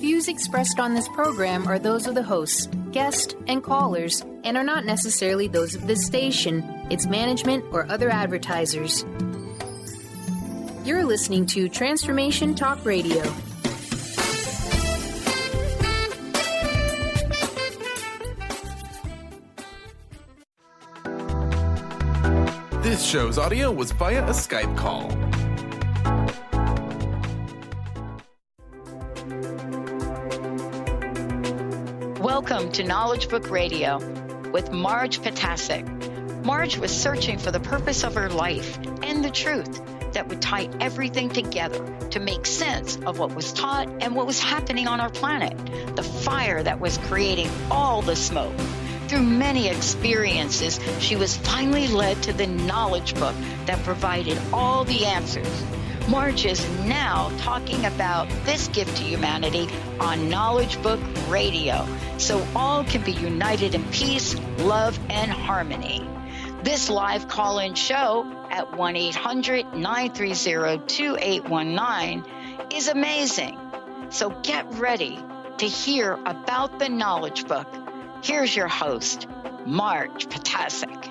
Views expressed on this program are those of the hosts, guests, and callers, and are not necessarily those of this station, its management, or other advertisers. You're listening to Transformation Talk Radio. This show's audio was via a Skype call. Welcome to Knowledge Book Radio with Marge Ptaszek. Marge was searching for the purpose of her life and the truth that would tie everything together to make sense of what was taught and what was happening on our planet, the fire that was creating all the smoke. Through many experiences, she was finally led to the knowledge book that provided all the answers. Marge is now talking about this gift to humanity on Knowledge Book Radio, so all can be united in peace, love, and harmony. This live call-in show at 1-800-930-2819 is amazing. So get ready to hear about the knowledge book. Here's your host, Marge Ptaszek.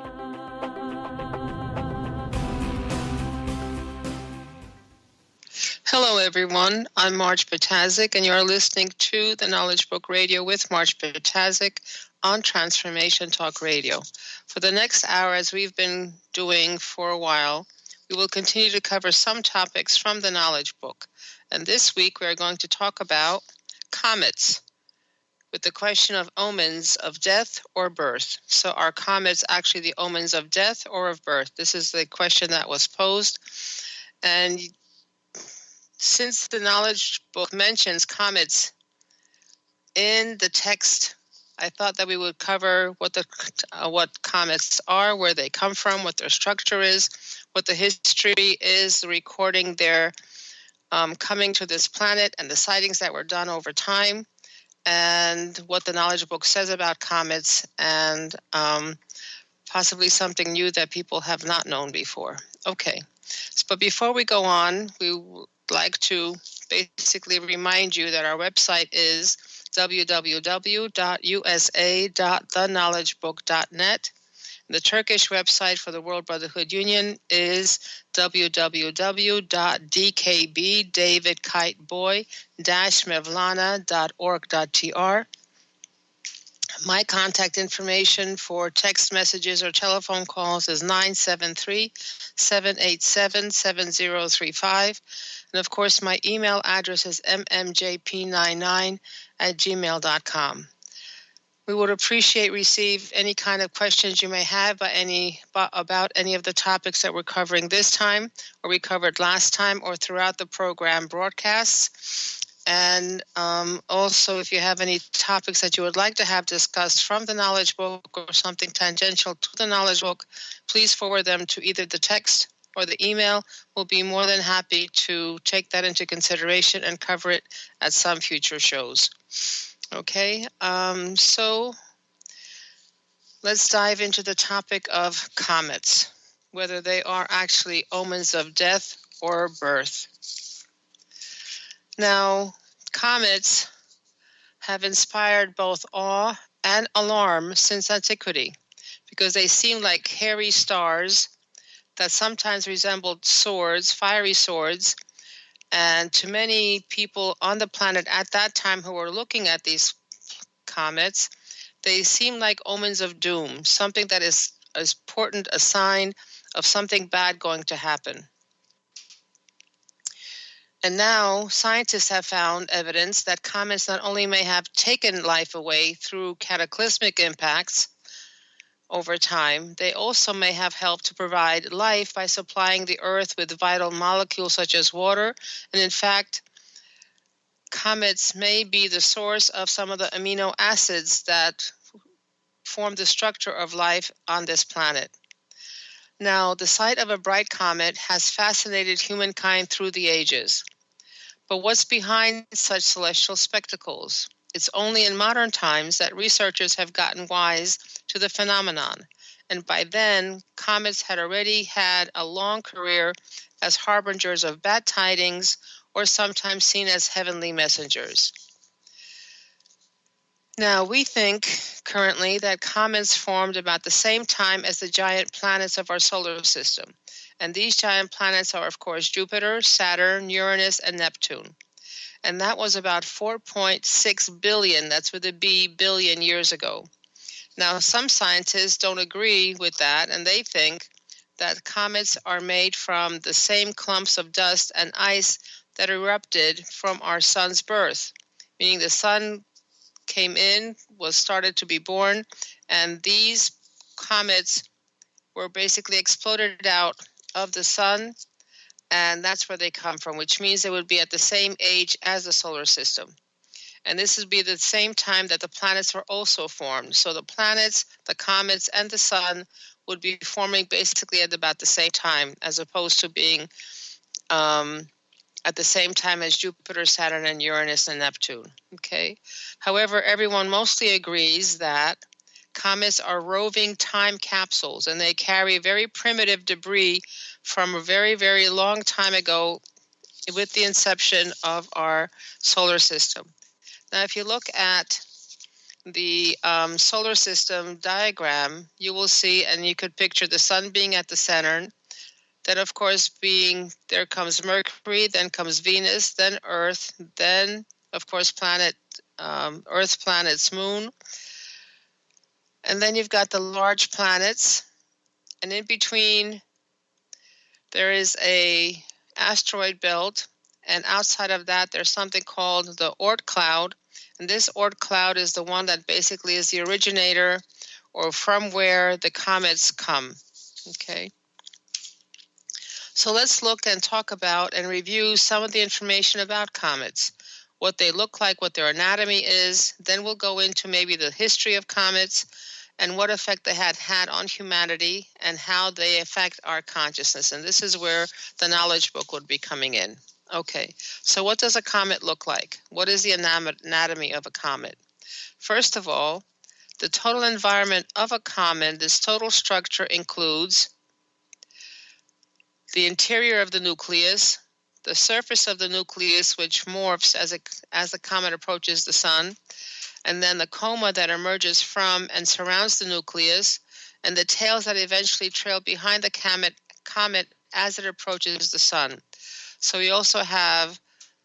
Hello, everyone. I'm Marge Ptaszek, and you're listening to the Knowledge Book Radio with Marge Ptaszek on Transformation Talk Radio. For the next hour, as we've been doing for a while, we will continue to cover some topics from the Knowledge Book. And this week, we're going to talk about comets, with the question of omens of death or birth. So are comets actually the omens of death or of birth? This is the question that was posed. And since the Knowledge Book mentions comets in the text, I thought that we would cover what comets are, where they come from, what their structure is, what the history is, recording their coming to this planet and the sightings that were done over time, and what the Knowledge Book says about comets, and possibly something new that people have not known before. Okay, but before we go on, we would like to basically remind you that our website is www.usa.theknowledgebook.net. The Turkish website for the World Brotherhood Union is www.dkb-davidkiteboy-mevlana.org.tr. My contact information for text messages or telephone calls is 973-787-7035. And of course, my email address is mmjp99@gmail.com. We would receive any kind of questions you may have about any of the topics that we're covering this time, or we covered last time, or throughout the program broadcasts. And also, if you have any topics that you would like to have discussed from the Knowledge Book or something tangential to the Knowledge Book, please forward them to either the text or the email. We'll be more than happy to take that into consideration and cover it at some future shows. Okay, so let's dive into the topic of comets, whether they are actually omens of death or birth. Now, comets have inspired both awe and alarm since antiquity, because they seem like hairy stars that sometimes resembled swords, fiery swords. And to many people on the planet at that time who were looking at these comets, they seem like omens of doom, something that is as important a sign of something bad going to happen. And now scientists have found evidence that comets not only may have taken life away through cataclysmic impacts over time, they also may have helped to provide life by supplying the Earth with vital molecules such as water. And in fact, comets may be the source of some of the amino acids that form the structure of life on this planet. Now, the sight of a bright comet has fascinated humankind through the ages. But what's behind such celestial spectacles? It's only in modern times that researchers have gotten wise to the phenomenon. And by then, comets had already had a long career as harbingers of bad tidings, or sometimes seen as heavenly messengers. Now, we think currently that comets formed about the same time as the giant planets of our solar system. And these giant planets are, of course, Jupiter, Saturn, Uranus, and Neptune. And that was about 4.6 billion, that's with a B, billion years ago. Now, some scientists don't agree with that, and they think that comets are made from the same clumps of dust and ice that erupted from our sun's birth, meaning the sun came in, started to be born, and these comets were basically exploded out of the sun, and that's where they come from, which means they would be at the same age as the solar system. And this would be the same time that the planets were also formed. So the planets, the comets, and the sun would be forming basically at about the same time, as opposed to being at the same time as Jupiter, Saturn, and Uranus and Neptune. Okay. However, everyone mostly agrees that comets are roving time capsules, and they carry very primitive debris from a very, very long time ago with the inception of our solar system. Now, if you look at the solar system diagram, you will see, and you could picture the sun being at the center. Then, of course, there comes Mercury, then comes Venus, then Earth, then, of course, Earth, planet's moon. And then you've got the large planets. And in between, there is a asteroid belt. And outside of that, there's something called the Oort cloud. And this Oort cloud is the one that basically is the originator, or from where the comets come. Okay. So let's look and talk about and review some of the information about comets, what they look like, what their anatomy is. Then we'll go into maybe the history of comets and what effect they had on humanity and how they affect our consciousness. And this is where the knowledge book would be coming in. Okay, so what does a comet look like? What is the anatomy of a comet? First of all, the total environment of a comet, this total structure includes the interior of the nucleus, the surface of the nucleus, which morphs as the comet approaches the sun, and then the coma that emerges from and surrounds the nucleus, and the tails that eventually trail behind the comet as it approaches the sun. So we have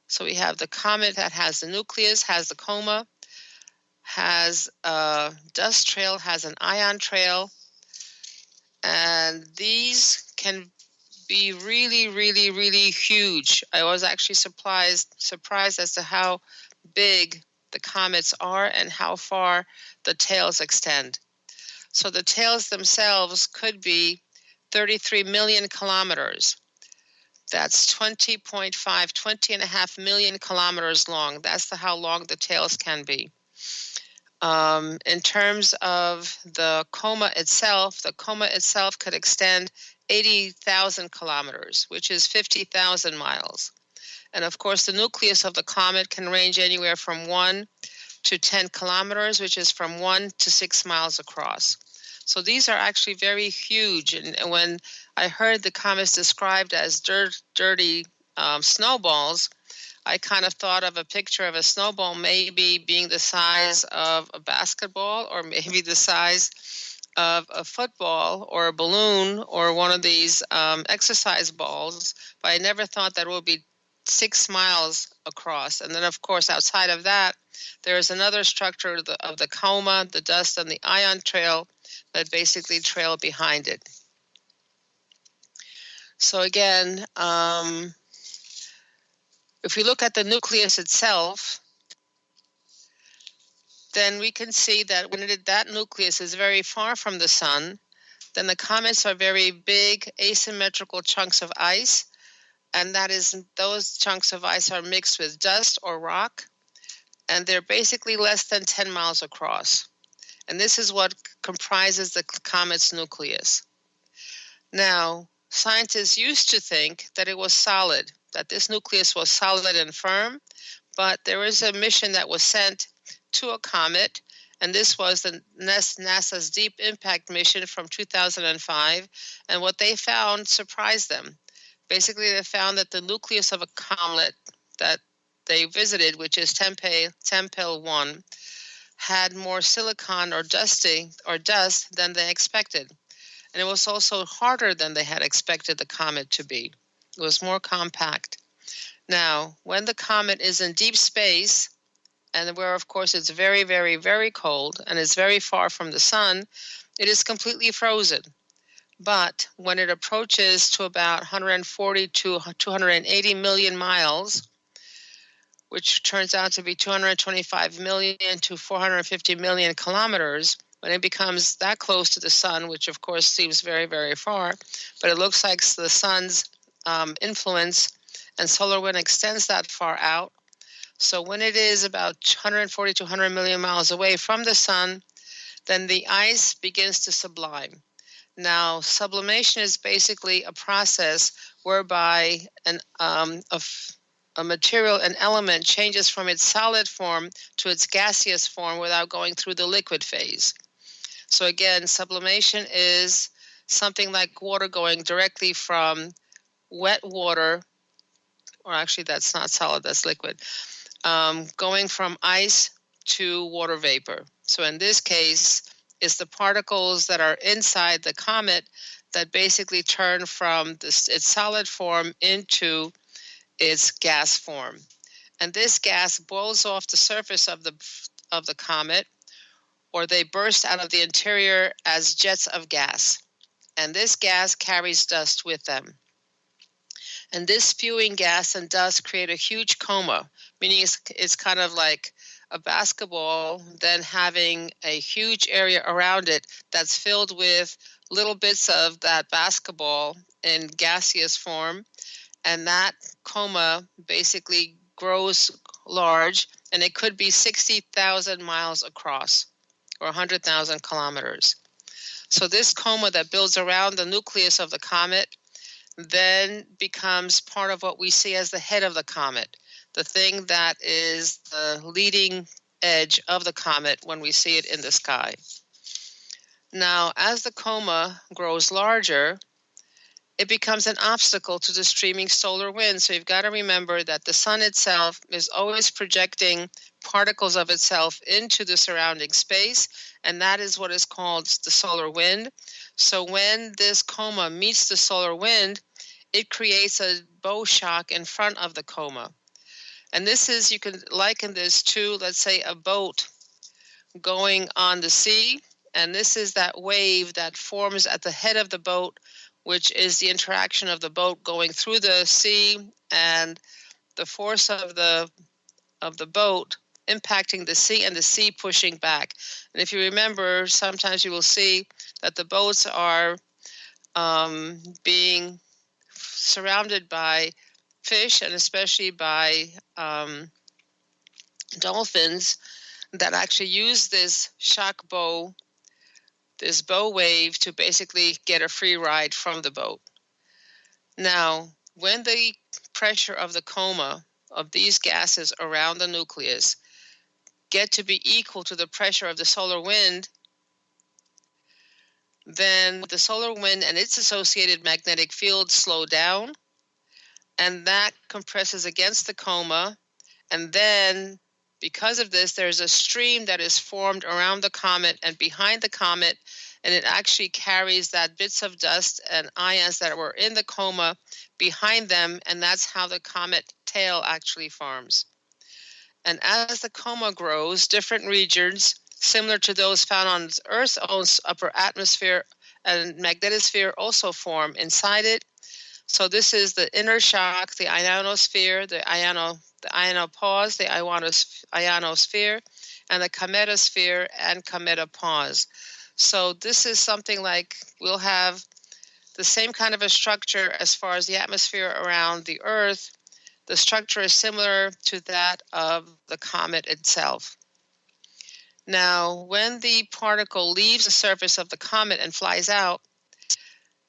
the comet that has the nucleus, has the coma, has a dust trail, has an ion trail, and these can be really, really, really huge. I was actually surprised as to how big the comets are and how far the tails extend. So the tails themselves could be 33 million kilometers. That's 20.5 million kilometers long. That's how long the tails can be. In terms of the coma itself could extend 80,000 kilometers, which is 50,000 miles. And of course, the nucleus of the comet can range anywhere from 1 to 10 kilometers, which is from 1 to 6 miles across. So these are actually very huge. And when I heard the comets described as dirty snowballs, I kind of thought of a picture of a snowball maybe being the size of a basketball, or maybe the size of a football or a balloon or one of these exercise balls, but I never thought that it would be 6 miles across. And then, of course, outside of that, there is another structure of the coma, the dust, and the ion trail that basically trail behind it. So again, if we look at the nucleus itself, then we can see that when that nucleus is very far from the sun, then the comets are very big asymmetrical chunks of ice, and those chunks of ice are mixed with dust or rock, and they're basically less than 10 miles across. And this is what comprises the comet's nucleus. Now, scientists used to think that it was solid, that this nucleus was solid and firm, but there was a mission that was sent to a comet, and this was the NASA's Deep Impact mission from 2005, and what they found surprised them. Basically, they found that the nucleus of a comet that they visited, which is Tempel 1, had more silicon or dust than they expected. And it was also harder than they had expected the comet to be. It was more compact. Now, when the comet is in deep space, and where, of course, it's very, very, very cold and is very far from the sun, it is completely frozen. But when it approaches to about 140 to 280 million miles, which turns out to be 225 million to 450 million kilometers, when it becomes that close to the sun, which of course seems very, very far, but it looks like the sun's influence and solar wind extends that far out. So when it is about 140 to 100 million miles away from the sun, then the ice begins to sublime. Now, sublimation is basically a process whereby a material, an element, changes from its solid form to its gaseous form without going through the liquid phase. So again, sublimation is something like water going directly from wet water, or actually that's not solid, that's liquid, going from ice to water vapor. So in this case, it's the particles that are inside the comet that basically turn from its solid form into its gas form. And this gas boils off the surface of the comet, or they burst out of the interior as jets of gas. And this gas carries dust with them. And this spewing gas and dust create a huge coma, meaning it's kind of like a basketball, then having a huge area around it that's filled with little bits of that basketball in gaseous form. And that coma basically grows large, and it could be 60,000 miles across, or 100,000 kilometers. So this coma that builds around the nucleus of the comet then becomes part of what we see as the head of the comet, the thing that is the leading edge of the comet when we see it in the sky. Now, as the coma grows larger, it becomes an obstacle to the streaming solar wind. So you've got to remember that the sun itself is always projecting particles of itself into the surrounding space, and that is what is called the solar wind. So when this coma meets the solar wind, it creates a bow shock in front of the coma. And this is, you can liken this to, let's say, a boat going on the sea, and this is that wave that forms at the head of the boat, which is the interaction of the boat going through the sea and the force of the boat impacting the sea and the sea pushing back. And if you remember, sometimes you will see that the boats are being surrounded by fish, and especially by dolphins that actually use this shock bow, this bow wave, to basically get a free ride from the boat. Now, when the pressure of the coma of these gases around the nucleus get to be equal to the pressure of the solar wind, then the solar wind and its associated magnetic field slow down, and that compresses against the coma, and then because of this, there's a stream that is formed around the comet and behind the comet, and it actually carries that bits of dust and ions that were in the coma behind them, and that's how the comet tail actually forms. And as the coma grows, different regions, similar to those found on Earth's own upper atmosphere and magnetosphere, also form inside it. So this is the inner shock, the ionosphere, the ionopause, the ionosphere, and the cometosphere and cometopause. So this is something like we'll have the same kind of a structure as far as the atmosphere around the Earth. The structure is similar to that of the comet itself. Now, when the particle leaves the surface of the comet and flies out,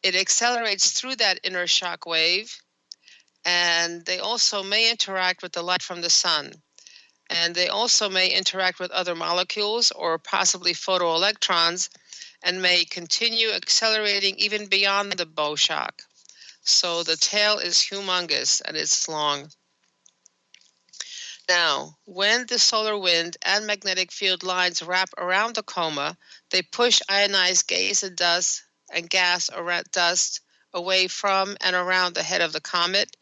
it accelerates through that inner shock wave, and they also may interact with the light from the sun. And they also may interact with other molecules or possibly photoelectrons, and may continue accelerating even beyond the bow shock. So the tail is humongous and it's long. Now, when the solar wind and magnetic field lines wrap around the coma, they push ionized gas around dust away from and around the head of the comet,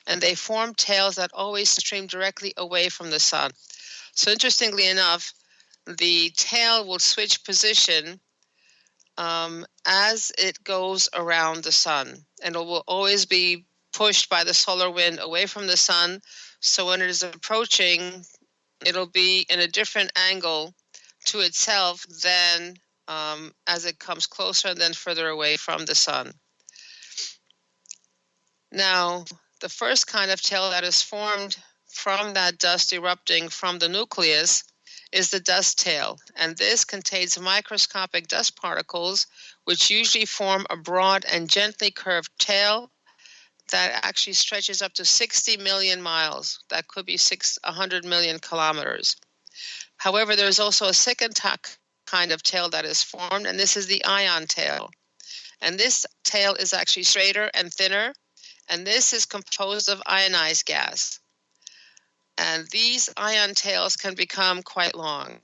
and they form tails that always stream directly away from the sun. So interestingly enough, the tail will switch position as it goes around the sun, and it will always be pushed by the solar wind away from the sun. So when it is approaching, it'll be in a different angle to itself than as it comes closer and then further away from the sun. Now, the first kind of tail that is formed from that dust erupting from the nucleus is the dust tail, and this contains microscopic dust particles which usually form a broad and gently curved tail that actually stretches up to 60 million miles. That could be 100 million kilometers. However, there's also a second kind of tail that is formed, and this is the ion tail. And this tail is actually straighter and thinner, and this is composed of ionized gas. And these ion tails can become quite long.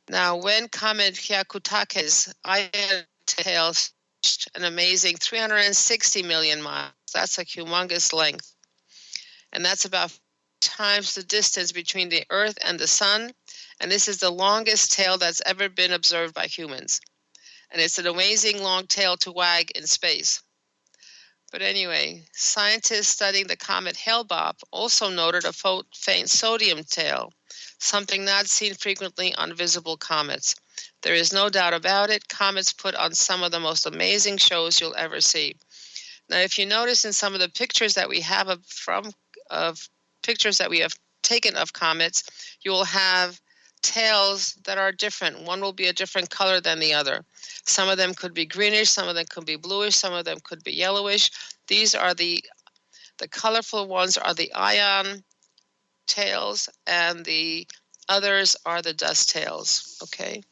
Now, when Comet Hyakutake's ion tails reached an amazing 360 million miles, that's a humongous length. And that's about times the distance between the Earth and the Sun. And this is the longest tail that's ever been observed by humans. And it's an amazing long tail to wag in space. But anyway, scientists studying the comet Hale-Bopp also noted a faint sodium tail, something not seen frequently on visible comets. There is no doubt about it, comets put on some of the most amazing shows you'll ever see. Now, if you notice in some of the pictures that we have pictures that we have taken of comets, you will have tails that are different. One will be a different color than the other. Some of them could be greenish, some of them could be bluish, some of them could be yellowish. These are the colorful ones are the ion tails, and the others are the dust tails, okay?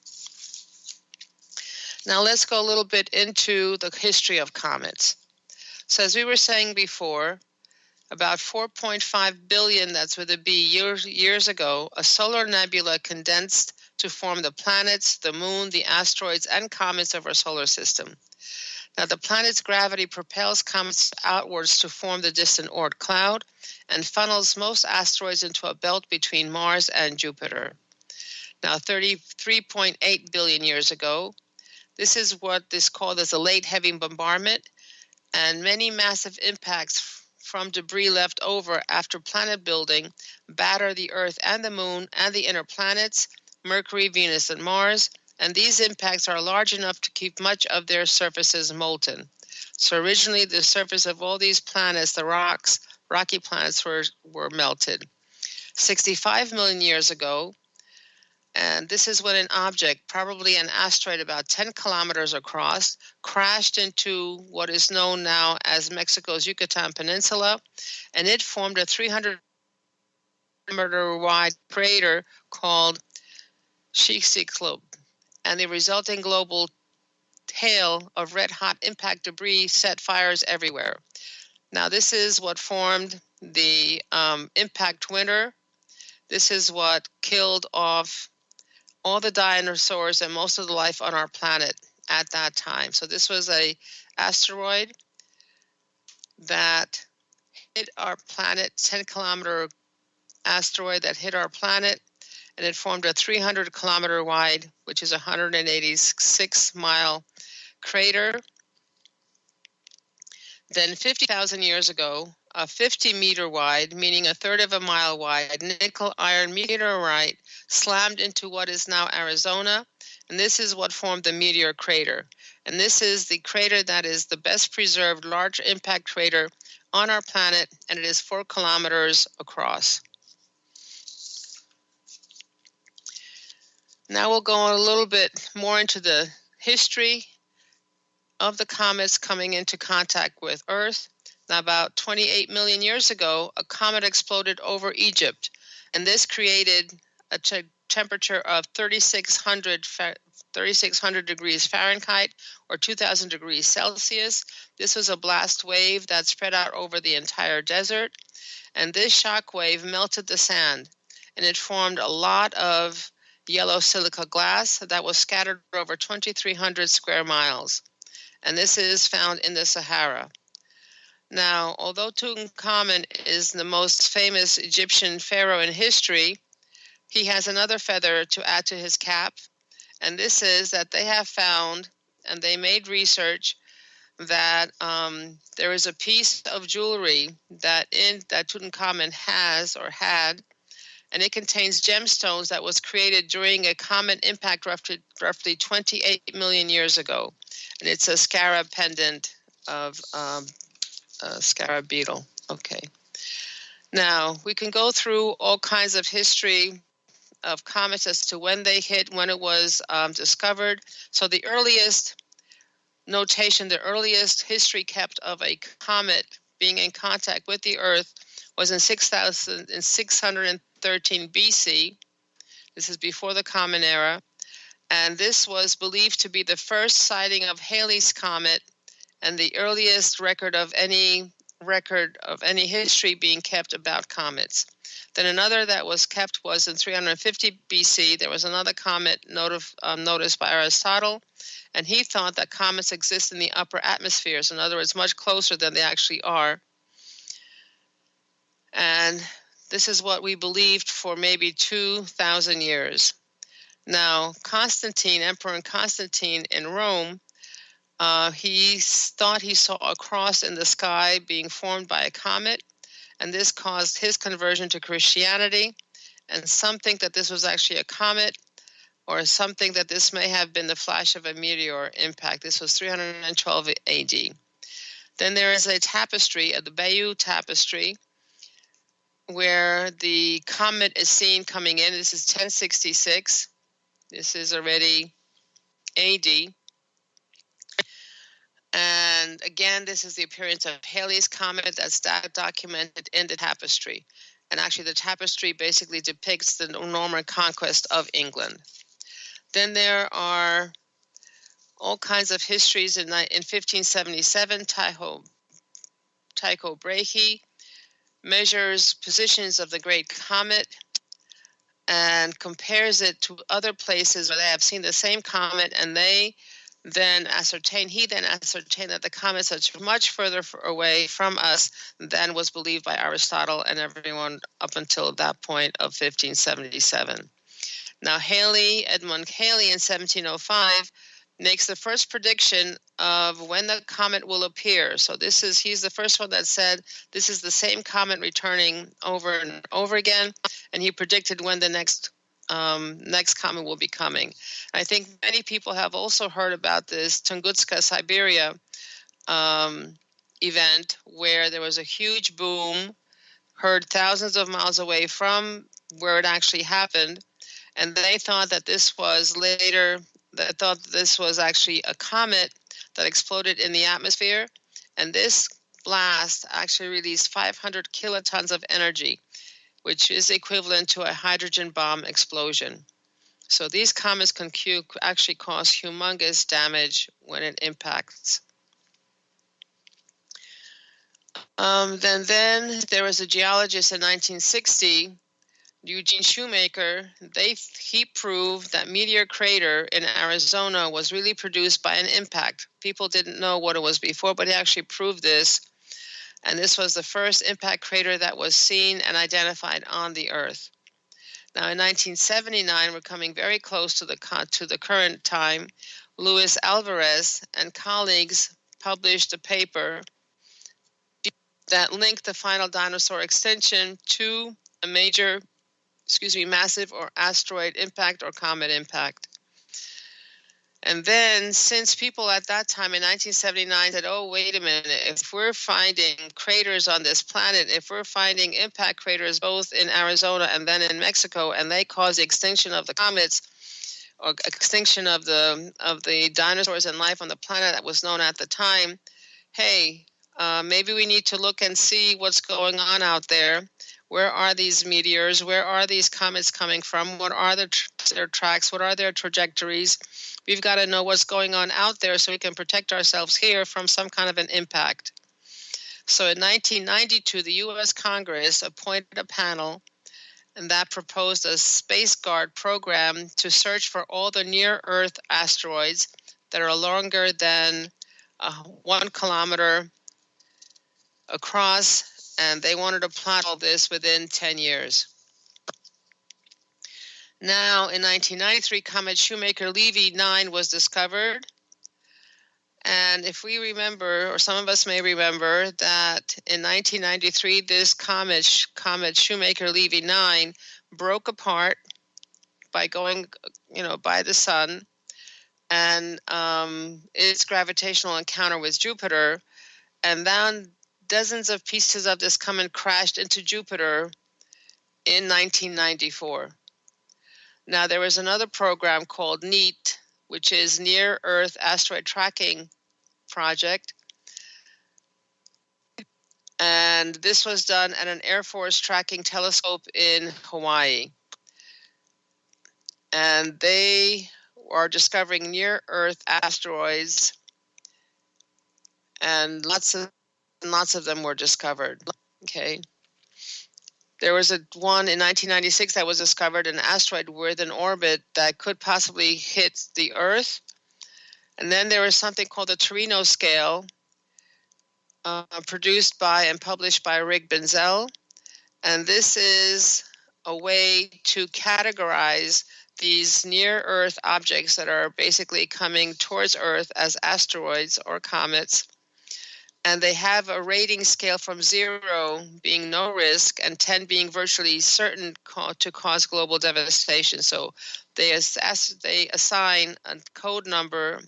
Now let's go a little bit into the history of comets. So as we were saying before, about 4.5 billion, that's with a B, years ago, a solar nebula condensed to form the planets, the moon, the asteroids, and comets of our solar system. Now, the planet's gravity propels comets outwards to form the distant Oort cloud and funnels most asteroids into a belt between Mars and Jupiter. Now, 33.8 billion years ago, this is what is called as a late heavy bombardment, and many massive impacts from debris left over after planet building batter the Earth and the Moon and the inner planets, Mercury, Venus, and Mars, and these impacts are large enough to keep much of their surfaces molten. So originally the surface of all these planets, the rocky planets, were melted. 65 million years ago, and this is when an object, probably an asteroid about 10 kilometers across, crashed into what is known now as Mexico's Yucatan Peninsula, and it formed a 300-kilometer wide crater called Chicxulub, and the resulting global hail of red-hot impact debris set fires everywhere. Now, this is what formed the impact winter. This is what killed off all the dinosaurs and most of the life on our planet at that time. So this was a asteroid that hit our planet, 10-kilometer asteroid that hit our planet, and it formed a 300-kilometer wide, which is a 186-mile crater. Then 50,000 years ago, a 50-meter wide, meaning a third of a mile wide, nickel-iron meteorite slammed into what is now Arizona, and this is what formed the meteor crater. And this is the crater that is the best preserved large impact crater on our planet, and it is 4 kilometers across. Now we'll go a little bit more into the history of the comets coming into contact with Earth. Now, about 28 million years ago, a comet exploded over Egypt, and this created a temperature of 3,600 3,600 degrees Fahrenheit or 2,000 degrees Celsius. This was a blast wave that spread out over the entire desert. And this shock wave melted the sand, and it formed a lot of yellow silica glass that was scattered over 2,300 square miles. And this is found in the Sahara. Now, although Tutankhamun is the most famous Egyptian pharaoh in history, he has another feather to add to his cap, and this is that they have found, and they made research, that there is a piece of jewelry that Tutankhamun has or had, and it contains gemstones that was created during a comet impact roughly 28 million years ago, and it's a scarab pendant of a scarab beetle. Okay. Now, we can go through all kinds of history of comets as to when they hit, when it was discovered. So the earliest notation, the earliest history kept of a comet being in contact with the Earth was in 613 BC. This is before the Common Era. And this was believed to be the first sighting of Halley's Comet and the earliest record of any history being kept about comets. Then another that was kept was in 350 BC. There was another comet noticed by Aristotle, and he thought that comets exist in the upper atmospheres, in other words, much closer than they actually are. And this is what we believed for maybe 2,000 years. Now, Emperor Constantine in Rome, he thought he saw a cross in the sky being formed by a comet, and this caused his conversion to Christianity. And some think that this was actually a comet, or something that this may have been the flash of a meteor impact. This was 312 AD. Then there is a tapestry, the Bayeux Tapestry, where the comet is seen coming in. This is 1066. This is already AD. And again, this is the appearance of Halley's Comet that's documented in the tapestry. And actually, the tapestry basically depicts the Norman conquest of England. Then there are all kinds of histories. In 1577, Tycho Brahe measures positions of the Great Comet and compares it to other places where they have seen the same comet, and he then ascertained that the comets are much further away from us than was believed by Aristotle and everyone up until that point of 1577. Now, Edmund Halley in 1705 makes the first prediction of when the comet will appear. So he's the first one that said this is the same comet returning over and over again, and he predicted when the next comet will be coming. I think many people have also heard about this Tunguska, Siberia event, where there was a huge boom heard thousands of miles away from where it actually happened, and they thought that this was actually a comet that exploded in the atmosphere, and this blast actually released 500 kilotons of energy, which is equivalent to a hydrogen bomb explosion. So these comets can actually cause humongous damage when it impacts. Then there was a geologist in 1960, Eugene Shoemaker. He proved that meteor crater in Arizona was really produced by an impact. People didn't know what it was before, but he actually proved this. And this was the first impact crater that was seen and identified on the Earth. Now, in 1979, we're coming very close to the current time. Luis Alvarez and colleagues published a paper that linked the final dinosaur extinction to a massive or asteroid impact or comet impact. And then, since people at that time in 1979 said, oh, wait a minute, if we're finding craters on this planet, if we're finding impact craters both in Arizona and then in Mexico, and they cause the extinction of the comets or extinction of the dinosaurs and life on the planet that was known at the time, hey, maybe we need to look and see what's going on out there. Where are these meteors? Where are these comets coming from? What are their tracks? What are their trajectories? We've got to know what's going on out there so we can protect ourselves here from some kind of an impact. So in 1992, the U.S. Congress appointed a panel, and that proposed a Space Guard program to search for all the near-Earth asteroids that are longer than 1 kilometer across, and they wanted to plot all this within 10 years. Now, in 1993, comet Shoemaker-Levy 9 was discovered. And if we remember, or some of us may remember, that in 1993, this comet Shoemaker-Levy 9 broke apart by going, by the sun, and its gravitational encounter with Jupiter, and then dozens of pieces of this comet crashed into Jupiter in 1994. Now, there was another program called NEAT, which is Near Earth Asteroid Tracking Project. And this was done at an Air Force tracking telescope in Hawaii. And they are discovering near Earth asteroids, and lots of them were discovered. Okay. There was one in 1996 that was discovered, an asteroid within orbit that could possibly hit the Earth. And then there was something called the Torino scale, produced by and published by Rig Benzel. And this is a way to categorize these near-Earth objects that are basically coming towards Earth as asteroids or comets. And they have a rating scale from 0 being no risk and 10 being virtually certain to cause global devastation. So they assign a code number,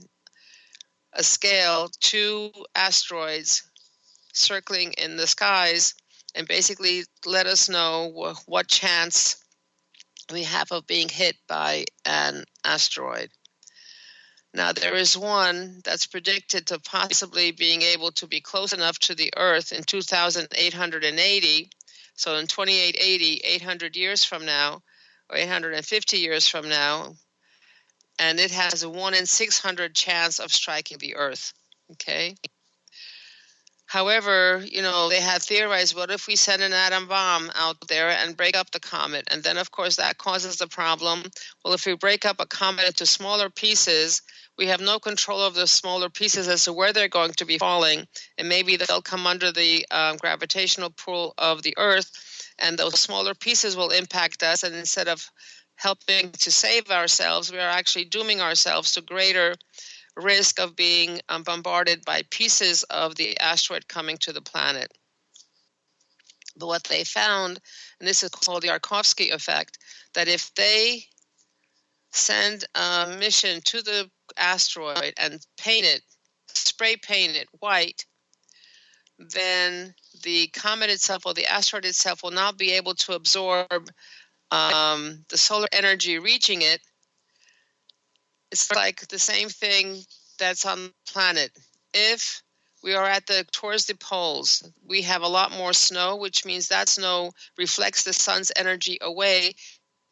a scale, to asteroids circling in the skies, and basically let us know what chance we have of being hit by an asteroid. Now, there is one that's predicted to possibly being able to be close enough to the Earth in 2880. So in 2880, 800 years from now, or 850 years from now, and it has a 1 in 600 chance of striking the Earth. Okay. However, they had theorized, what if we send an atom bomb out there and break up the comet? And then, of course, that causes the problem. Well, if we break up a comet into smaller pieces, we have no control of the smaller pieces as to where they're going to be falling. And maybe they'll come under the gravitational pull of the Earth, and those smaller pieces will impact us. And instead of helping to save ourselves, we are actually dooming ourselves to greater risk of being bombarded by pieces of the asteroid coming to the planet. But what they found, and this is called the Yarkovsky effect, that if they send a mission to the asteroid and spray paint it white, then the comet itself or the asteroid itself will not be able to absorb the solar energy reaching it. It's like the same thing that's on the planet. If we are towards the poles, we have a lot more snow, which means that snow reflects the sun's energy away,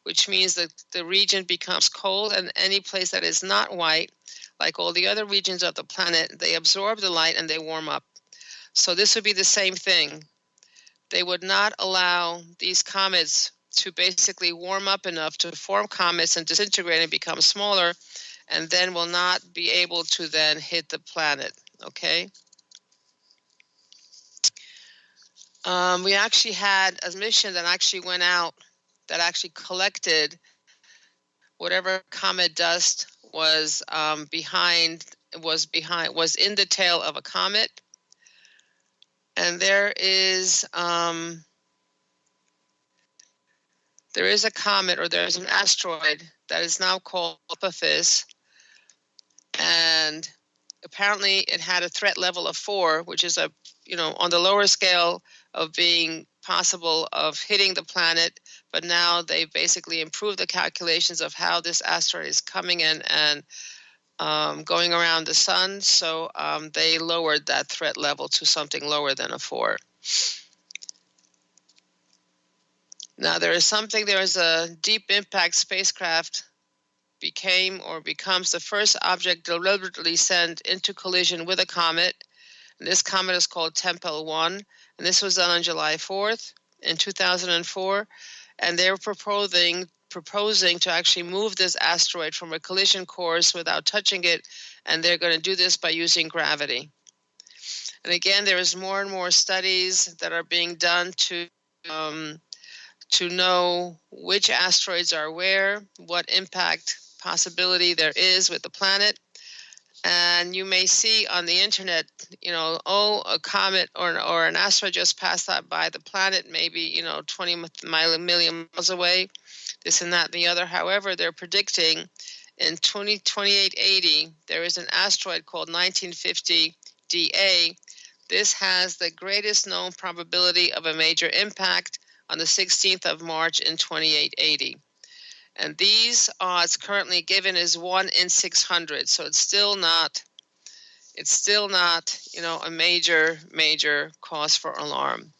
which means that the region becomes cold, and any place that is not white, like all the other regions of the planet, they absorb the light and they warm up. So this would be the same thing. They would not allow these comets to basically warm up enough to form comets and disintegrate and become smaller, and then will not be able to then hit the planet, okay? We actually had a mission that actually went out, that actually collected whatever comet dust was in the tail of a comet. And there is a comet, or there's an asteroid that is now called Apophis, and apparently it had a threat level of 4, which is on the lower scale of being possible of hitting the planet. But now they've basically improved the calculations of how this asteroid is coming in and going around the sun. So they lowered that threat level to something lower than a 4. Now, there is a deep impact spacecraft becomes the first object deliberately sent into collision with a comet. And this comet is called Tempel 1, and this was done on July 4th in 2004. And they're proposing to actually move this asteroid from a collision course without touching it, and they're going to do this by using gravity. And again, there is more and more studies that are being done to know which asteroids are where, what impact possibility there is with the planet. And you may see on the internet, a comet or an asteroid just passed by the planet, maybe, 20 million miles away, this and that and the other. However, they're predicting in 2880, there is an asteroid called 1950 DA. This has the greatest known probability of a major impact on the 16th of March in 2880. And these odds currently given is 1 in 600. So it's still not, a major cause for alarm.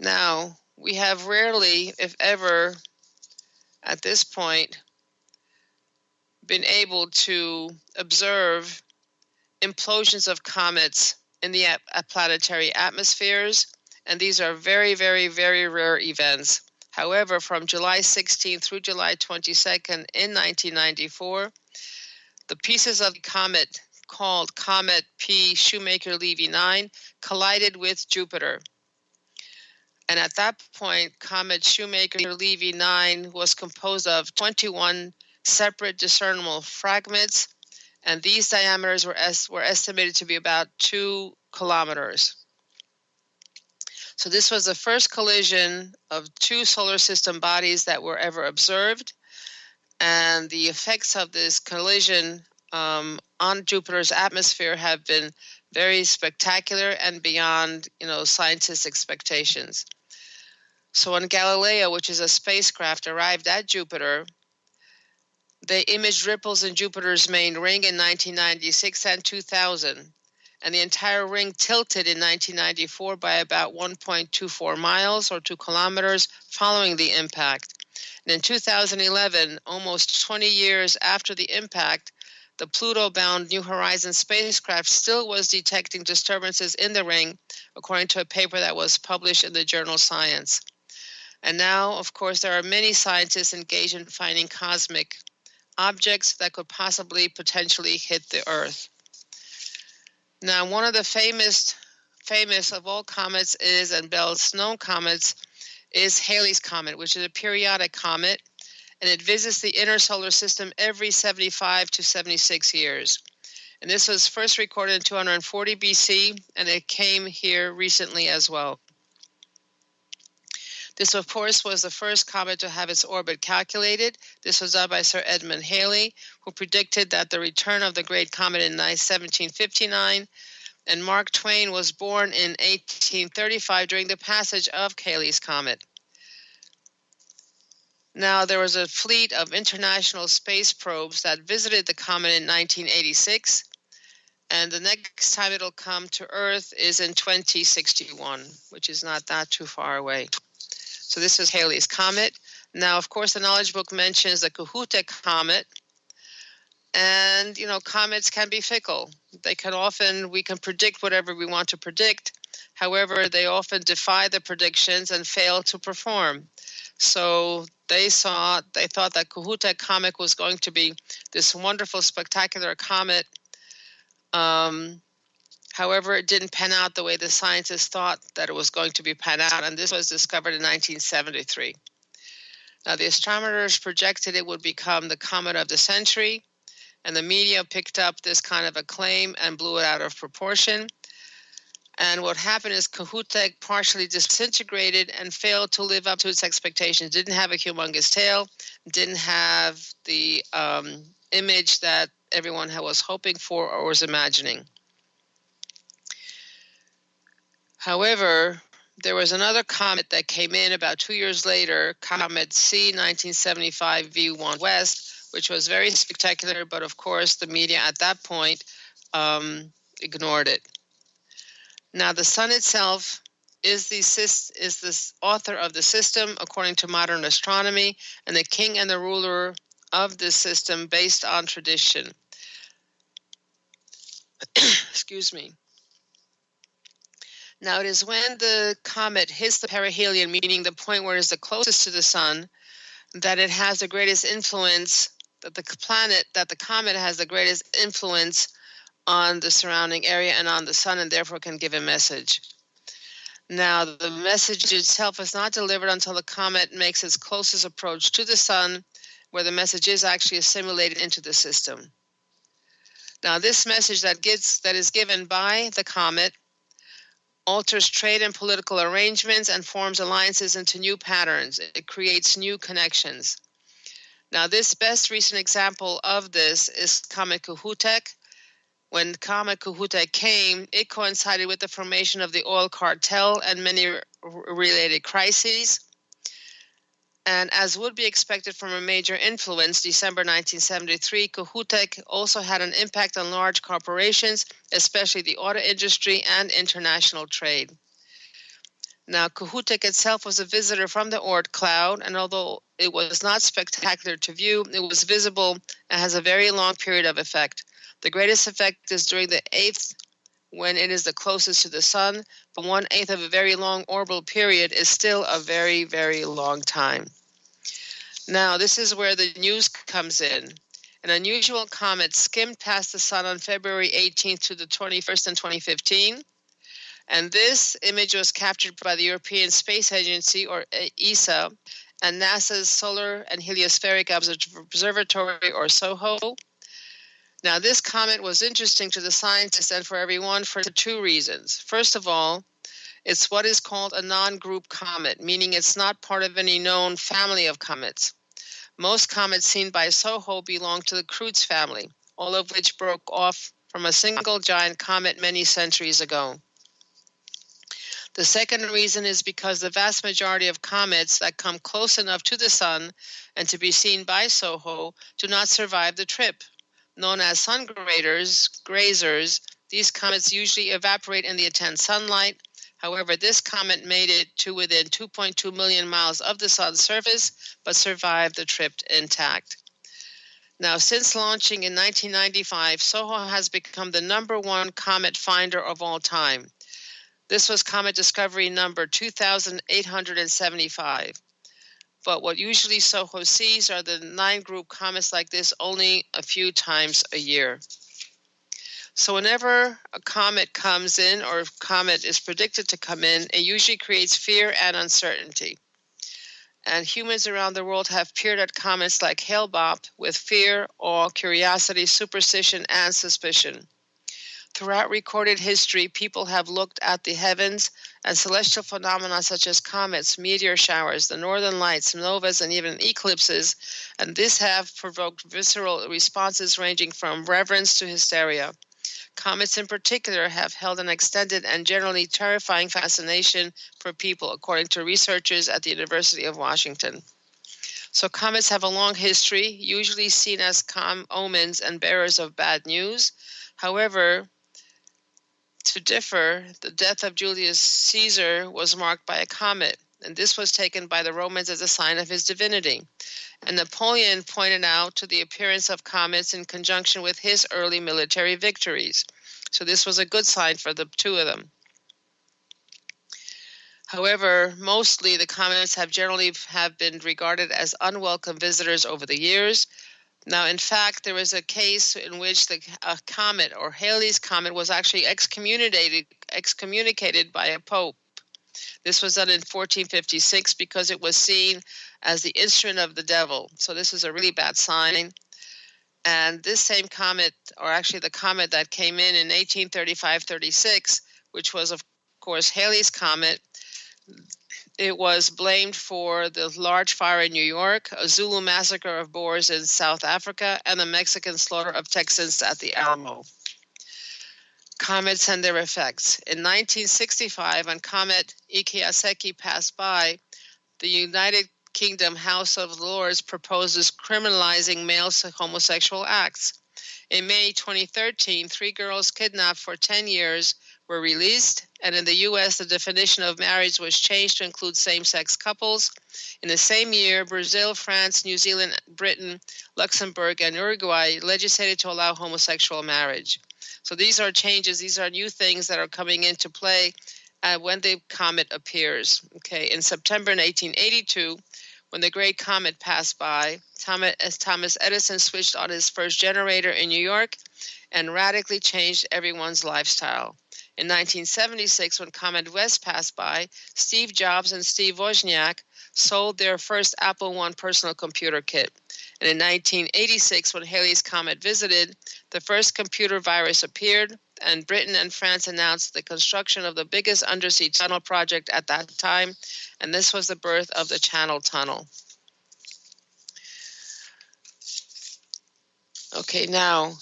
Now, we have rarely, if ever, at this point, been able to observe implosions of comets in the planetary atmospheres. And these are very, very, very rare events. However, from July 16th through July 22nd in 1994, the pieces of the comet called Comet P. Shoemaker-Levy 9 collided with Jupiter. And at that point, Comet Shoemaker-Levy 9 was composed of 21 separate discernible fragments, and these diameters were estimated to be about 2 kilometers. So this was the first collision of 2 solar system bodies that were ever observed. And the effects of this collision on Jupiter's atmosphere have been very spectacular and beyond, scientists' expectations. So when Galileo, which is a spacecraft, arrived at Jupiter, they imaged ripples in Jupiter's main ring in 1996 and 2000. And the entire ring tilted in 1994 by about 1.24 miles or 2 kilometers following the impact. And in 2011, almost 20 years after the impact, the Pluto-bound New Horizons spacecraft still was detecting disturbances in the ring, according to a paper that was published in the journal Science. And now, of course, there are many scientists engaged in finding cosmic objects that could potentially hit the Earth. Now, one of the famous of all comets and best known comets is Halley's Comet, which is a periodic comet, and it visits the inner solar system every 75 to 76 years. And this was first recorded in 240 BC, and it came here recently as well. This, of course, was the first comet to have its orbit calculated. This was done by Sir Edmund Halley, who predicted that the return of the great comet in 1759. And Mark Twain was born in 1835 during the passage of Halley's Comet. Now, there was a fleet of international space probes that visited the comet in 1986, and the next time it'll come to Earth is in 2061, which is not that too far away. So this is Halley's Comet. Now, of course, the Knowledge Book mentions the Kohoutek Comet. And, comets can be fickle. We can predict whatever we want to predict. However, they often defy the predictions and fail to perform. So they thought that Kohoutek Comet was going to be this wonderful, spectacular comet. However, it didn't pan out the way the scientists thought that it was going to be pan out, and this was discovered in 1973. Now, the astronomers projected it would become the comet of the century, and the media picked up this kind of a claim and blew it out of proportion. And what happened is Kohoutek partially disintegrated and failed to live up to its expectations. Didn't have a humongous tail, didn't have the image that everyone was hoping for or was imagining. However, there was another comet that came in about 2 years later, Comet C 1975 V1 West, which was very spectacular, but of course the media at that point ignored it. Now, the sun itself is the author of the system according to modern astronomy, and the king and the ruler of this system based on tradition. Excuse me. Now, it is when the comet hits the perihelion, meaning the point where it is the closest to the sun, that it has the greatest influence, that the comet has the greatest influence on the surrounding area and on the sun, and therefore can give a message. Now, the message itself is not delivered until the comet makes its closest approach to the sun, where the message is actually assimilated into the system. Now, this message that is given by the comet alters trade and political arrangements and forms alliances into new patterns. It creates new connections. Now, this best recent example of this is Comet Kuhutek. When Comet Kuhutek came, it coincided with the formation of the oil cartel and many related crises. And as would be expected from a major influence, December 1973, Kuhutek also had an impact on large corporations, especially the auto industry and international trade. Now, Kuhutek itself was a visitor from the Oort cloud, and although it was not spectacular to view, it was visible and has a very long period of effect. The greatest effect is during the 8th, when it is the closest to the sun, but 1/8 of a very long orbital period is still a very, very long time. Now, this is where the news comes in. An unusual comet skimmed past the sun on February 18th to the 21st in 2015. And this image was captured by the European Space Agency, or ESA, and NASA's Solar and Heliospheric Observatory, or SOHO. Now, this comet was interesting to the scientists and for everyone for two reasons. First of all, it's what is called a non-group comet, meaning it's not part of any known family of comets. Most comets seen by SOHO belong to the Kreutz family, all of which broke off from a single giant comet many centuries ago. The second reason is because the vast majority of comets that come close enough to the sun and to be seen by SOHO do not survive the trip. Known as sun grazers, these comets usually evaporate in the intense sunlight. However, this comet made it to within 2.2 million miles of the sun's surface, but survived the trip intact. Now, since launching in 1995, SOHO has become the #1 comet finder of all time. This was comet discovery number 2,875. But what usually SOHO sees are the 9-group comets like this only a few times a year. So whenever a comet comes in, or a comet is predicted to come in, it usually creates fear and uncertainty. And humans around the world have peered at comets like Hale-Bopp with fear, awe, curiosity, superstition, and suspicion. Throughout recorded history, people have looked at the heavens and celestial phenomena such as comets, meteor showers, the northern lights, novas, and even eclipses, and this have provoked visceral responses ranging from reverence to hysteria. Comets in particular have held an extended and generally terrifying fascination for people, according to researchers at the University of Washington. So comets have a long history, usually seen as omens and bearers of bad news. However, to differ, the death of Julius Caesar was marked by a comet, and this was taken by the Romans as a sign of his divinity. And Napoleon pointed out to the appearance of comets in conjunction with his early military victories. So this was a good sign for the two of them. However, mostly the comets have been regarded as unwelcome visitors over the years. Now, in fact, there was a case in which a comet, or Halley's Comet, was actually excommunicated by a pope. This was done in 1456 because it was seen as the instrument of the devil. So this is a really bad sign. And this same comet, or actually the comet that came in 1835-36, which was, of course, Halley's Comet, it was blamed for the large fire in New York, a Zulu massacre of Boers in South Africa, and the Mexican slaughter of Texans at the Alamo. Comets and their effects. In 1965, when Comet Ikeyaseki passed by, the United Kingdom House of Lords proposes criminalizing male homosexual acts. In May 2013, 3 girls kidnapped for 10 years were released, and in the U.S., the definition of marriage was changed to include same-sex couples. In the same year, Brazil, France, New Zealand, Britain, Luxembourg, and Uruguay legislated to allow homosexual marriage. So these are changes, these are new things that are coming into play when the comet appears. Okay, in September 1882, when the great comet passed by, Thomas Edison switched on his first generator in New York and radically changed everyone's lifestyle. In 1976, when Comet West passed by, Steve Jobs and Steve Wozniak sold their first Apple I personal computer kit. And in 1986, when Halley's Comet visited, the first computer virus appeared, and Britain and France announced the construction of the biggest undersea tunnel project at that time, and this was the birth of the Channel Tunnel. Okay, now,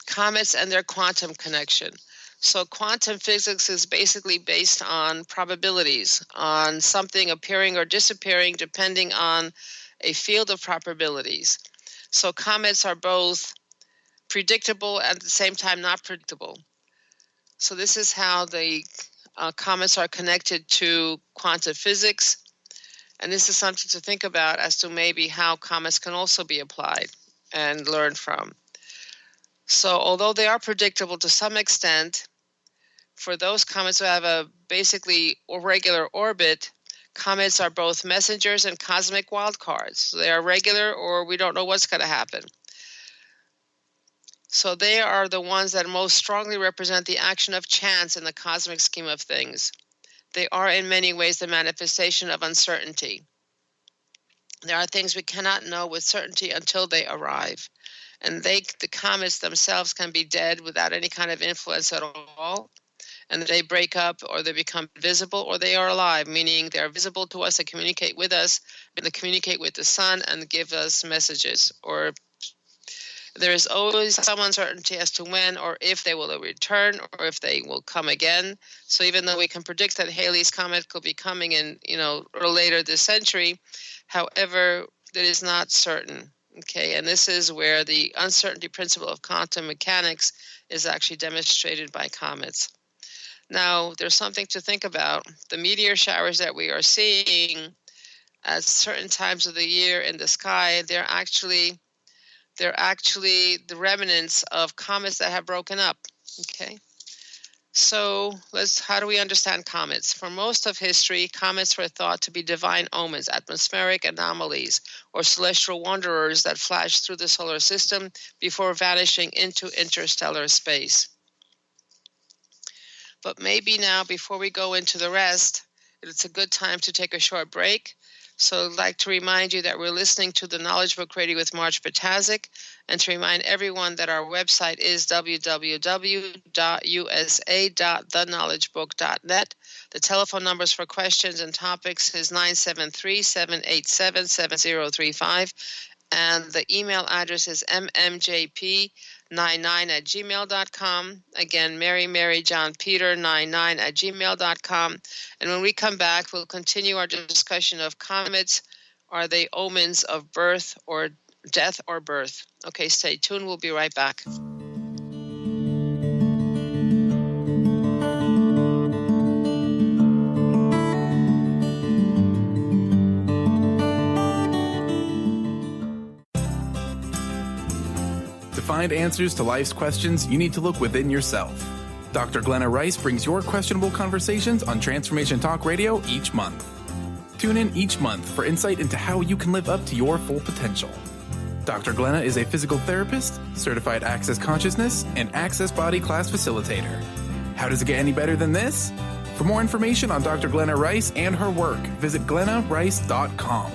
comets and their quantum connection. So quantum physics is basically based on probabilities, on something appearing or disappearing depending on a field of probabilities. So comets are both predictable and at the same time not predictable. So this is how the comets are connected to quantum physics. And this is something to think about as to maybe how comets can also be applied and learned from. So although they are predictable to some extent, for those comets who have a basically regular orbit, comets are both messengers and cosmic wildcards. So they are regular or we don't know what's going to happen. So they are the ones that most strongly represent the action of chance in the cosmic scheme of things. They are in many ways the manifestation of uncertainty. There are things we cannot know with certainty until they arrive. And the comets themselves can be dead without any kind of influence at all. And they break up or they become visible or they are alive, meaning they are visible to us and communicate with us, and they communicate with the sun and give us messages. Or there is always some uncertainty as to when or if they will return or if they will come again. So even though we can predict that Halley's Comet could be coming in, or later this century, however, that is not certain. Okay, and this is where the uncertainty principle of quantum mechanics is actually demonstrated by comets. Now, there's something to think about. The meteor showers that we are seeing at certain times of the year in the sky, they're actually the remnants of comets that have broken up. Okay. So how do we understand comets? For most of history, comets were thought to be divine omens, atmospheric anomalies, or celestial wanderers that flashed through the solar system before vanishing into interstellar space. But maybe now, before we go into the rest, it's a good time to take a short break. So I'd like to remind you that we're listening to the Knowledge Book Radio with Marge Ptaszek, and to remind everyone that our website is www.usa.theknowledgebook.net. The telephone numbers for questions and topics is 973-787-7035, and the email address is mmjp99@gmail.com. Again, Mary John Peter 99@gmail.com. And when we come back, we'll continue our discussion of comets. Are they omens of birth or death or birth? Okay, stay tuned. We'll be right back. To find answers to life's questions, you need to look within yourself. Dr. Glenna Rice brings your questionable conversations on Transformation Talk Radio each month. Tune in each month for insight into how you can live up to your full potential. Dr. Glenna is a physical therapist, certified Access Consciousness, and Access Body Class facilitator. How does it get any better than this? For more information on Dr. Glenna Rice and her work, visit glennarice.com.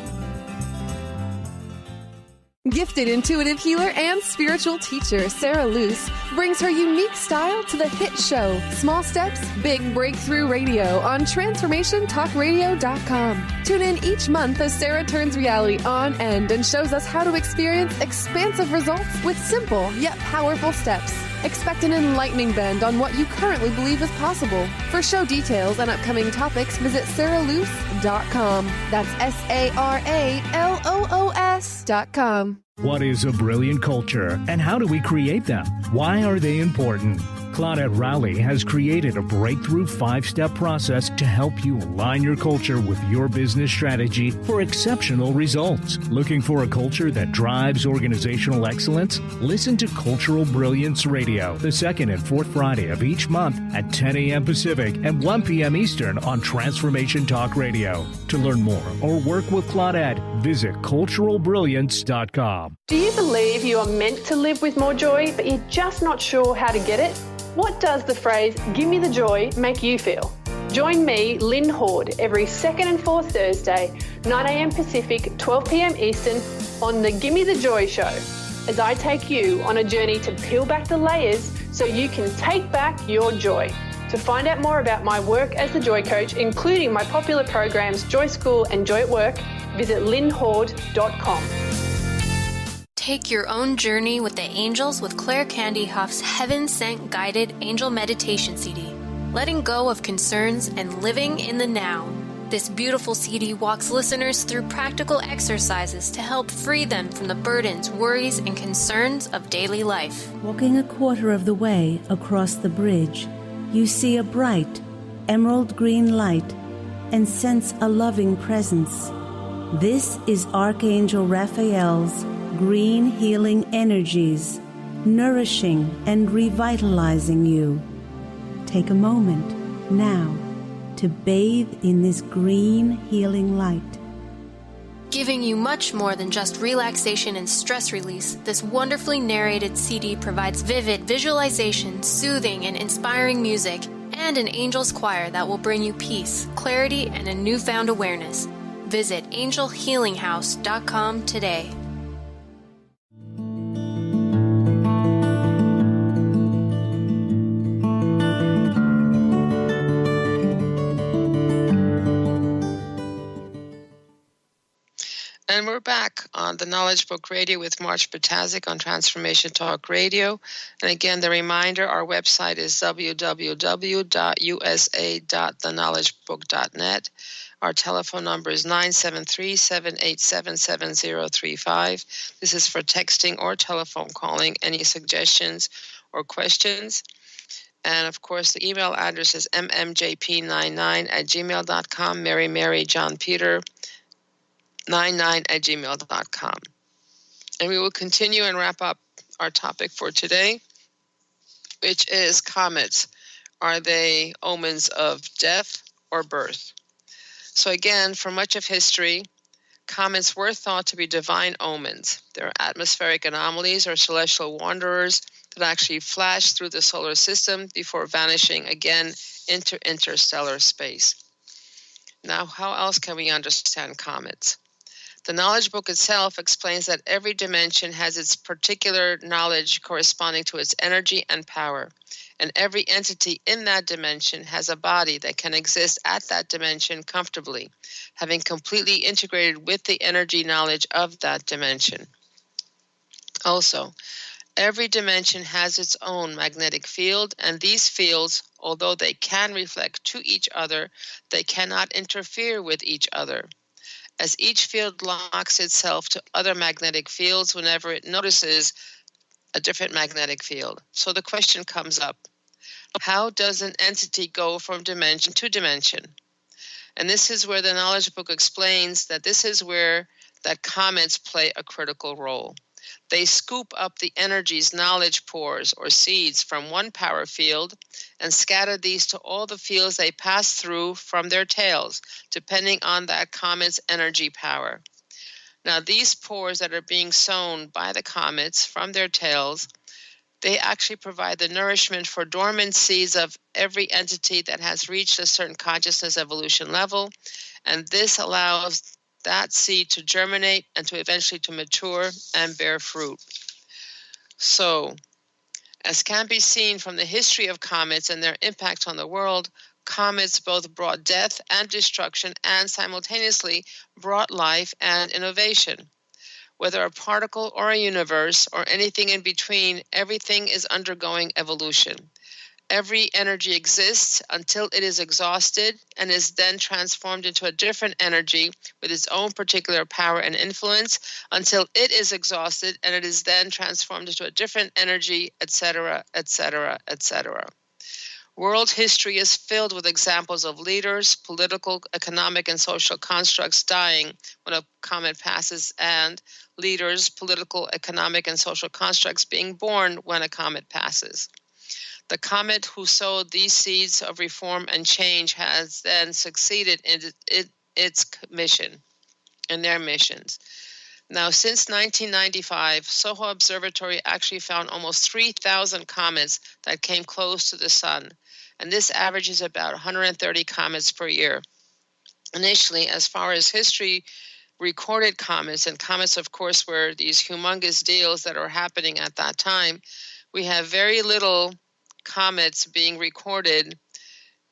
Gifted intuitive healer and spiritual teacher Sarah Luce brings her unique style to the hit show Small Steps, Big Breakthrough Radio on TransformationTalkRadio.com. Tune in each month as Sarah turns reality on end and shows us how to experience expansive results with simple yet powerful steps. Expect an enlightening bend on what you currently believe is possible. For show details and upcoming topics, visit sarahluce.com. That's SARALOOS.com. What is a brilliant culture, and how do we create them? Why are they important? Claudette Rowley has created a breakthrough 5-step process to help you align your culture with your business strategy for exceptional results. Looking for a culture that drives organizational excellence? Listen to Cultural Brilliance Radio, the second and fourth Friday of each month at 10 a.m. Pacific and 1 p.m. Eastern on Transformation Talk Radio. To learn more or work with Claudette, visit culturalbrilliance.com. Do you believe you are meant to live with more joy, but you're just not sure how to get it? What does the phrase, "give me the joy," make you feel? Join me, Lynn Horde, every second and fourth Thursday, 9 a.m. Pacific, 12 p.m. Eastern, on the Gimme the Joy Show, as I take you on a journey to peel back the layers so you can take back your joy. To find out more about my work as the Joy Coach, including my popular programs Joy School and Joy at Work, visit lynnhorde.com. Take your own journey with the angels with Claire Candy Huff's Heaven Sent Guided Angel Meditation CD, letting go of concerns and living in the now. This beautiful CD walks listeners through practical exercises to help free them from the burdens, worries, and concerns of daily life. Walking a quarter of the way across the bridge, you see a bright, emerald green light and sense a loving presence. This is Archangel Raphael's green healing energies, nourishing and revitalizing you. Take a moment now to bathe in this green healing light. Giving you much more than just relaxation and stress release, this wonderfully narrated CD provides vivid visualization, soothing and inspiring music, and an angel's choir that will bring you peace, clarity, and a newfound awareness. Visit angelhealinghouse.com today. And we're back on the Knowledge Book Radio with Marge Ptaszek on Transformation Talk Radio. And again, the reminder, our website is www.usa.theknowledgebook.net. Our telephone number is 973-787-7035. This is for texting or telephone calling, any suggestions or questions. And, of course, the email address is mmjp99@gmail.com, Mary John Peter 99@gmail.com. And we will continue and wrap up our topic for today, which is comets. Are they omens of death or birth? So again, for much of history, comets were thought to be divine omens. They're atmospheric anomalies or celestial wanderers that actually flash through the solar system before vanishing again into interstellar space. Now, how else can we understand comets? The knowledge book itself explains that every dimension has its particular knowledge corresponding to its energy and power, and every entity in that dimension has a body that can exist at that dimension comfortably, having completely integrated with the energy knowledge of that dimension. Also, every dimension has its own magnetic field, and these fields, although they can reflect to each other, they cannot interfere with each other, as each field locks itself to other magnetic fields whenever it notices a different magnetic field. So the question comes up, how does an entity go from dimension to dimension? And this is where the knowledge book explains that this is where that comets play a critical role. They scoop up the energy's knowledge pores or seeds from one power field and scatter these to all the fields they pass through from their tails, depending on that comet's energy power. Now, these pores that are being sown by the comets from their tails, they actually provide the nourishment for dormant seeds of every entity that has reached a certain consciousness evolution level, and this allows that seed to germinate and to eventually to mature and bear fruit. So, as can be seen from the history of comets and their impact on the world, comets both brought death and destruction and simultaneously brought life and innovation. Whether a particle or a universe or anything in between, everything is undergoing evolution. Every energy exists until it is exhausted and is then transformed into a different energy with its own particular power and influence until it is exhausted and it is then transformed into a different energy, etc., etc., etc. World history is filled with examples of leaders, political, economic, and social constructs dying when a comet passes, and leaders, political, economic, and social constructs being born when a comet passes. The comet who sowed these seeds of reform and change has then succeeded in its mission, in their missions. Now, since 1995, Soho Observatory actually found almost 3,000 comets that came close to the sun, and this averages about 130 comets per year. Initially, as far as history recorded comets, and comets, of course, were these humongous deals that are happening at that time, we have very little comets being recorded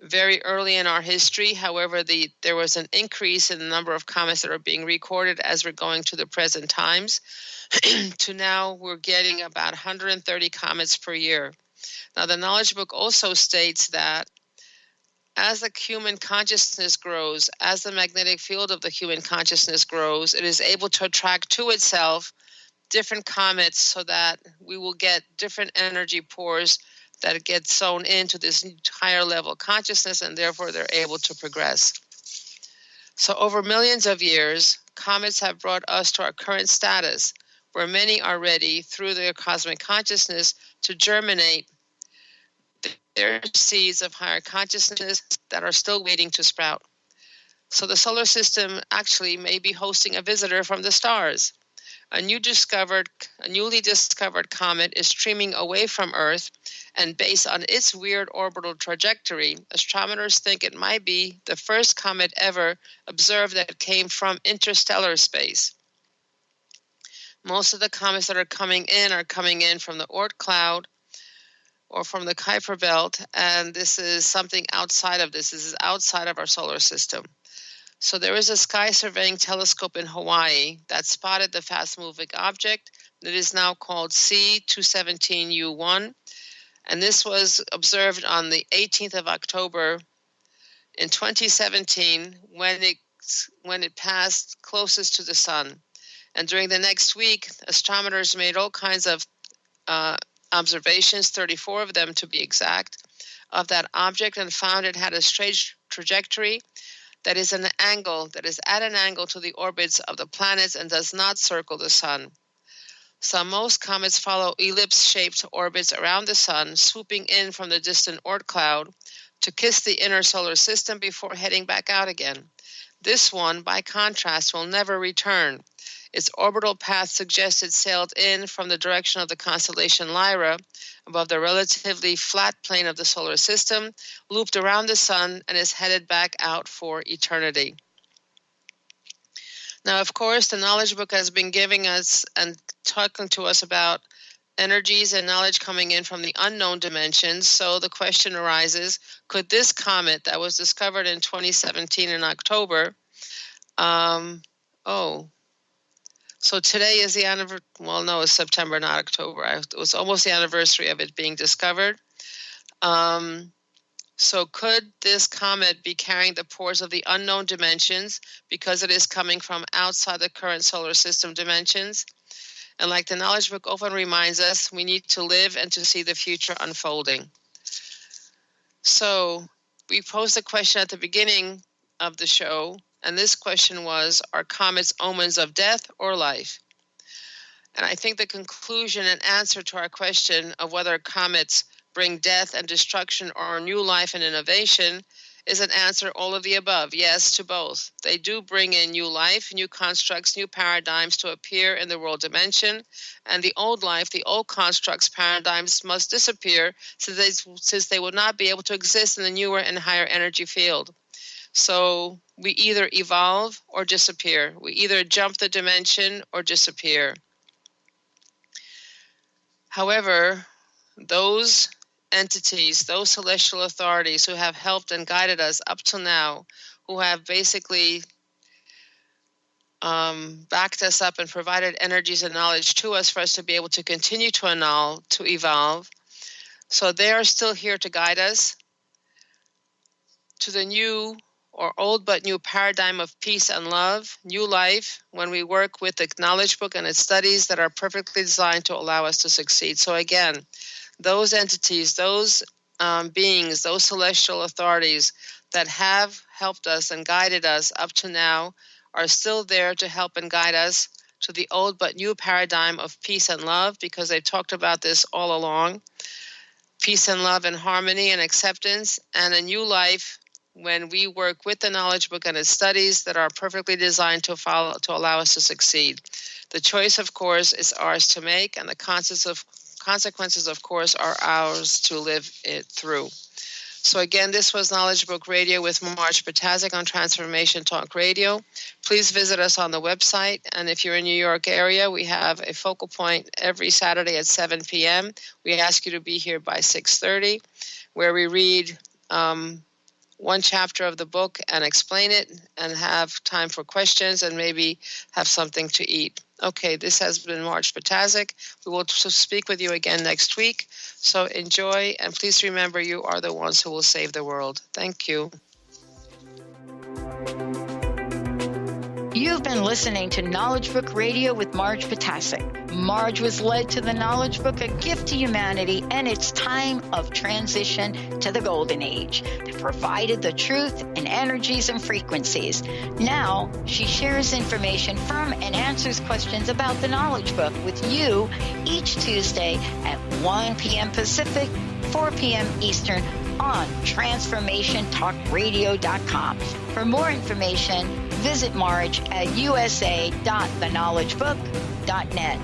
very early in our history. However, there was an increase in the number of comets that are being recorded as we're going to the present times. To now, we're getting about 130 comets per year. Now, the Knowledge Book also states that as the human consciousness grows, as the magnetic field of the human consciousness grows, it is able to attract to itself different comets so that we will get different energy pores that get sewn into this higher level consciousness, and therefore they're able to progress. So over millions of years, comets have brought us to our current status, where many are ready, through their cosmic consciousness, to germinate their seeds of higher consciousness that are still waiting to sprout. So the solar system actually may be hosting a visitor from the stars. A newly discovered comet is streaming away from Earth, and based on its weird orbital trajectory, astronomers think it might be the first comet ever observed that came from interstellar space. Most of the comets that are coming in from the Oort cloud or from the Kuiper belt, and this is something outside of this. This is outside of our solar system. So there is a sky surveying telescope in Hawaii that spotted the fast-moving object that is now called C217U1, and this was observed on the 18th of October in 2017 when it passed closest to the sun. And during the next week, astronomers made all kinds of observations, 34 of them to be exact, of that object, and found it had a strange trajectory that is at an angle to the orbits of the planets and does not circle the sun. So most comets follow ellipse-shaped orbits around the sun, swooping in from the distant Oort cloud to kiss the inner solar system before heading back out again. This one, by contrast, will never return. Its orbital path suggests it sailed in from the direction of the constellation Lyra, above the relatively flat plane of the solar system, looped around the sun, and is headed back out for eternity. Now, of course, the Knowledge Book has been giving us and talking to us about energies and knowledge coming in from the unknown dimensions. So the question arises, could this comet that was discovered in 2017 in October, so today is the anniversary, well, no, it's September, not October. It was almost the anniversary of it being discovered. So could this comet be carrying the pores of the unknown dimensions because it is coming from outside the current solar system dimensions? And like the Knowledge Book often reminds us, we need to live and to see the future unfolding. So we posed a question at the beginning of the show, and this question was, are comets omens of death or life? And I think the conclusion and answer to our question of whether comets bring death and destruction or new life and innovation is an answer all of the above, yes to both. They do bring in new life, new constructs, new paradigms to appear in the world dimension, and the old life, the old constructs, paradigms must disappear since they will not be able to exist in the newer and higher energy field. So we either evolve or disappear. We either jump the dimension or disappear. However, those entities, those celestial authorities who have helped and guided us up till now, who have basically backed us up and provided energies and knowledge to us for us to be able to continue to evolve. So they are still here to guide us to the new or old but new paradigm of peace and love, new life, when we work with the knowledge book and its studies that are perfectly designed to allow us to succeed. So again, those entities, those beings, those celestial authorities that have helped us and guided us up to now are still there to help and guide us to the old but new paradigm of peace and love, because they've talked about this all along. Peace and love and harmony and acceptance, and a new life when we work with the knowledge book and its studies that are perfectly designed to allow us to succeed. The choice, of course, is ours to make, and the consequences, of course, are ours to live it through. So again, this was Knowledge Book Radio with Marge Ptaszek on Transformation Talk Radio. Please visit us on the website. And if you're in New York area, we have a focal point every Saturday at 7 p.m. We ask you to be here by 6:30, where we read one chapter of the book and explain it and have time for questions and maybe have something to eat. Okay, this has been Marge Ptaszek. We will speak with you again next week. So enjoy, and please remember, you are the ones who will save the world. Thank you. You've been listening to Knowledge Book Radio with Marge Ptaszek. Marge was led to the Knowledge Book, a gift to humanity, and its time of transition to the Golden Age that provided the truth and energies and frequencies. Now, she shares information from and answers questions about the Knowledge Book with you each Tuesday at 1 p.m. Pacific, 4 p.m. Eastern on TransformationTalkRadio.com. For more information, visit Marge at usa.theknowledgebook.net.